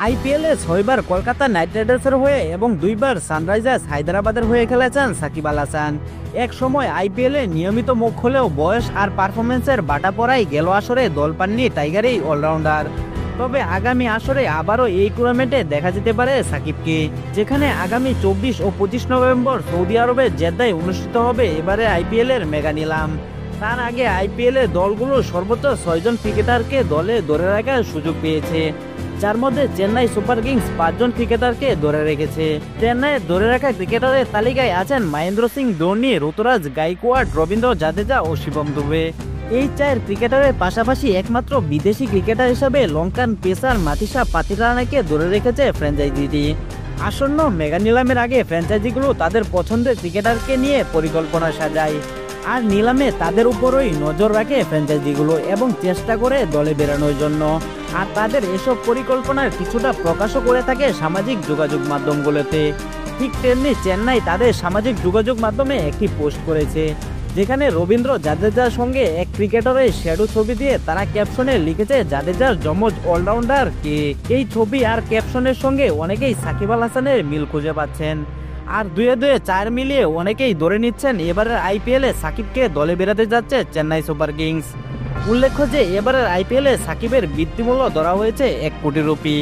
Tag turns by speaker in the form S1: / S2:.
S1: আইপিএলে 6বার কলকাতা নাইট রাইডার্সের হয়ে এবং 2বার সানরাইজার্স হায়দ্রাবাদের হয়ে খেলেছেন সাকিব আল হাসান। এক সময় আইপিএলে নিয়মিত মুখ হলেও বয়স আর পারফরমেন্সের বাটা পড়াই গেল আসরে দল পাননি টাইগার এই অলরাউন্ডার। তবে আগামী আসরে আবারও এই টুর্নামেন্টে দেখা যেতে পারে সাকিবকে, যেখানে আগামী 24 ও 25 নভেম্বর সৌদি আরবের জেদ্দায় অনুষ্ঠিত হবে এবারে আইপিএলের মেগা নিলাম। তার আগে আইপিএলে দলগুলো সর্বোচ্চ 6 জন ক্রিকেটারকে দলে ধরে রাখার সুযোগ পেয়েছে, যার মধ্যে চেন্নাই সুপার কিংস 5 জন ক্রিকেটারকে ধরে রেখেছে। চেন্নাইয়ের ধরে রাখা ক্রিকেটারের তালিকায় আছেন মহেন্দ্র সিং ধোনি, ঋতুরাজ গাইকোয়াড, রবীন্দ্র জাদেজা ও শিবম দুবে। এই 4 ক্রিকেটারের পাশাপাশি একমাত্র বিদেশি ক্রিকেটার হিসেবে লঙ্কান পেসার মাথিসা পাতিরানাকে ধরে রেখেছে ফ্র্যাঞ্চাইজিটি। আসন্ন মেগা নিলামের আগে ফ্র্যাঞ্চাইজিগুলো তাদের পছন্দের ক্রিকেটারকে নিয়ে পরিকল্পনা সাজায়, আর নিলামে তাদের উপরই নজর রাখে ফ্র্যাঞ্চাইজিগুলো এবং চেষ্টা করে দলে বেরানোর জন্য। আর তাদের এসব পরিকল্পনার কিছুটা প্রকাশও করে থাকে সামাজিক যোগাযোগ মাধ্যমগুলোতে। ঠিক তেমনি চেন্নাই তাদের সামাজিক যোগাযোগ মাধ্যমে একটি পোস্ট করেছে, যেখানে রবীন্দ্র জাদেজার সঙ্গে এক ক্রিকেটারের শ্যাডো ছবি দিয়ে তারা ক্যাপশনে লিখেছে জাদেজার যমজ অলরাউন্ডার কে। এই ছবি আর ক্যাপশনের সঙ্গে অনেকেই সাকিব আল হাসানের মিল খুঁজে পাচ্ছেন, আর দুয়ে 4 মিলিয়ে অনেকেই ধরে নিচ্ছেন এবারের আইপিএলে সাকিবকে দলে বেরাতে যাচ্ছে চেন্নাই সুপার কিংস। উল্লেখ্য যে এবারের আইপিএলে সাকিবের বৃত্তিমূল্য ধরা হয়েছে 1 কোটি রুপি।